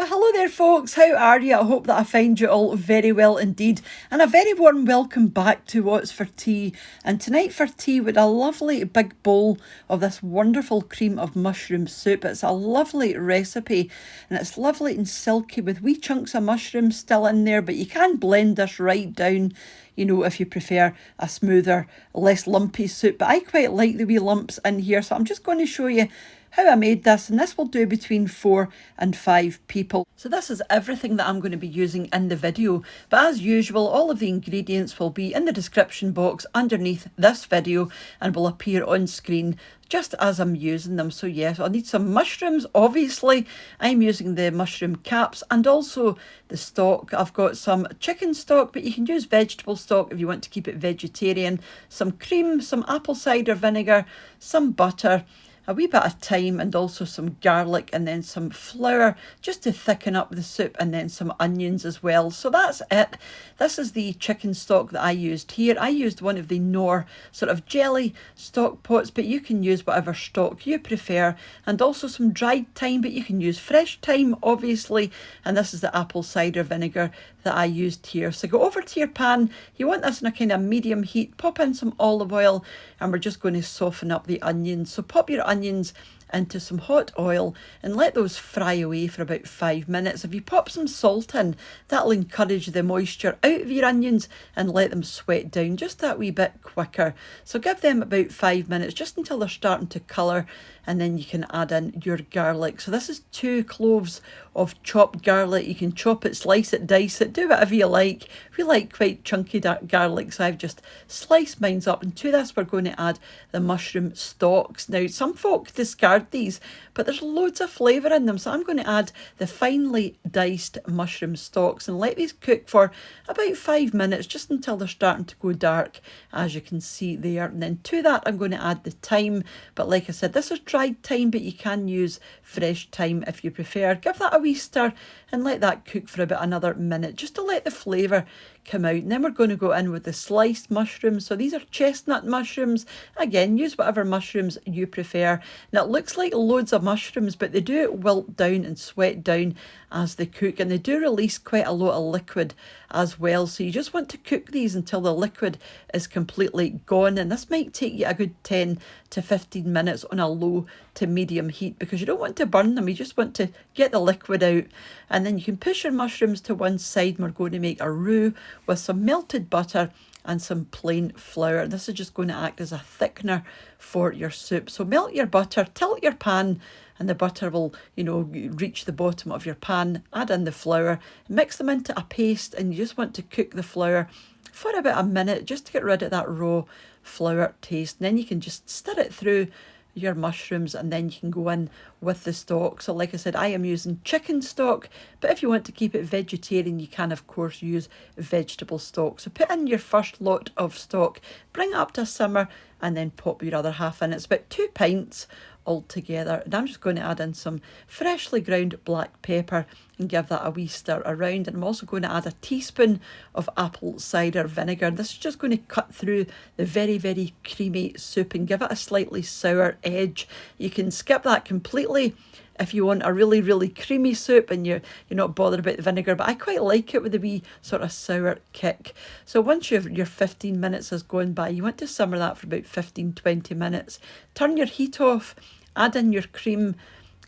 Well, hello there, folks. How are you? I hope that I find you all very well indeed. And a very warm welcome back to What's for Tea. And tonight for tea, with a lovely big bowl of this wonderful cream of mushroom soup. It's a lovely recipe and it's lovely and silky with wee chunks of mushroom still in there, but you can blend this right down, you know, if you prefer a smoother, less lumpy soup. But I quite like the wee lumps in here, so I'm just going to show you how I made this, and this will do between 4 and 5 people. So this is everything that I'm going to be using in the video, but as usual all of the ingredients will be in the description box underneath this video and will appear on screen just as I'm using them. So yes, I'll need some mushrooms. Obviously I'm using the mushroom caps and also the stock. I've got some chicken stock, but you can use vegetable stock if you want to keep it vegetarian, some cream, some apple cider vinegar, some butter, a wee bit of thyme, and also some garlic, and then some flour just to thicken up the soup, and then some onions as well. So that's it. This is the chicken stock that I used here. I used one of the Knorr sort of jelly stock pots, but you can use whatever stock you prefer, and also some dried thyme, but you can use fresh thyme obviously. And this is the apple cider vinegar that I used here. So go over to your pan. You want this in a kind of medium heat. Pop in some olive oil, and we're just going to soften up the onions. So pop your onions into some hot oil and let those fry away for about 5 minutes. If you pop some salt in, that'll encourage the moisture out of your onions and let them sweat down just that wee bit quicker. So give them about 5 minutes, just until they're starting to colour, and then you can add in your garlic. So this is 2 cloves of chopped garlic. You can chop it, slice it, dice it, do whatever you like. We like quite chunky garlic, so I've just sliced mine up. And to this we're going to add the mushroom stalks. Now some folk discard these, but there's loads of flavour in them, so I'm going to add the finely diced mushroom stalks and let these cook for about 5 minutes, just until they're starting to go dark, as you can see there. And then to that I'm going to add the thyme, but like I said, this is dried thyme, but you can use fresh thyme if you prefer. Give that a wee stir and let that cook for about another minute, just to let the flavour come out. And then we're going to go in with the sliced mushrooms. So these are chestnut mushrooms. Again, use whatever mushrooms you prefer. Now it looks like loads of mushrooms, but they do wilt down and sweat down as they cook, and they do release quite a lot of liquid as well. So you just want to cook these until the liquid is completely gone, and this might take you a good 10 to 15 minutes on a low to medium heat, because you don't want to burn them, you just want to get the liquid out. And then you can push your mushrooms to one side, and we're going to make a roux with some melted butter and some plain flour. This is just going to act as a thickener for your soup. So melt your butter, tilt your pan, and the butter will, you know, reach the bottom of your pan. Add in the flour, mix them into a paste, and you just want to cook the flour for about a minute just to get rid of that raw flour taste. And then you can just stir it through your mushrooms, and then you can go in with the stock. So like I said, I am using chicken stock, but if you want to keep it vegetarian, you can of course use vegetable stock. So put in your first lot of stock, bring it up to a simmer, and then pop your other half in. It's about 2 pints altogether, and I'm just going to add in some freshly ground black pepper and give that a wee stir around. And I'm also going to add a teaspoon of apple cider vinegar. This is just going to cut through the very creamy soup and give it a slightly sour edge. You can skip that completely if you want a really creamy soup and you're not bothered about the vinegar, but I quite like it with a wee sort of sour kick. So once your 15 minutes has gone by, you want to simmer that for about 15-20 minutes. Turn your heat off, add in your cream,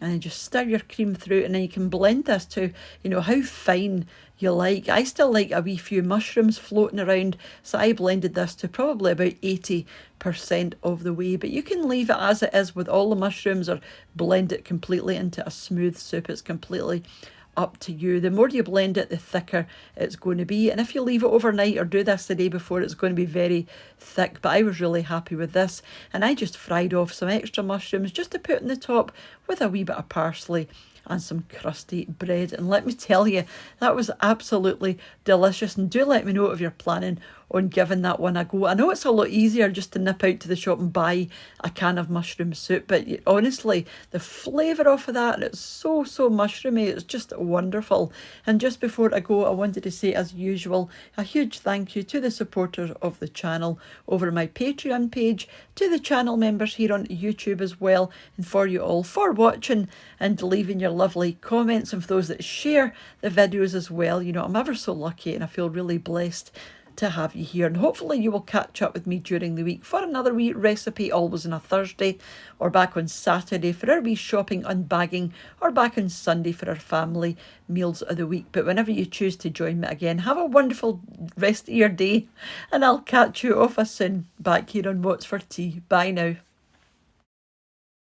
and then just stir your cream through, and then you can blend this to, you know, how fine you like. I still like a wee few mushrooms floating around, so I blended this to probably about 80% of the way, but you can leave it as it is with all the mushrooms or blend it completely into a smooth soup. It's completely up to you. The more you blend it, the thicker it's going to be, and if you leave it overnight or do this the day before, it's going to be very thick. But I was really happy with this, and I just fried off some extra mushrooms just to put on the top with a wee bit of parsley and some crusty bread. And let me tell you, that was absolutely delicious. And do let me know if you're planning on giving that one a go. I know it's a lot easier just to nip out to the shop and buy a can of mushroom soup, but honestly, the flavour off of that, it's so mushroomy, it's just wonderful. And just before I go, I wanted to say, as usual, a huge thank you to the supporters of the channel over my Patreon page, to the channel members here on YouTube as well, and for you all for watching and leaving your lovely comments, and for those that share the videos as well. You know, I'm ever so lucky and I feel really blessed to have you here, and hopefully you will catch up with me during the week for another wee recipe, always on a Thursday, or back on Saturday for our wee shopping unbagging, or back on Sunday for our family meals of the week. But whenever you choose to join me again, have a wonderful rest of your day, and I'll catch you off soon back here on What's for Tea. Bye now.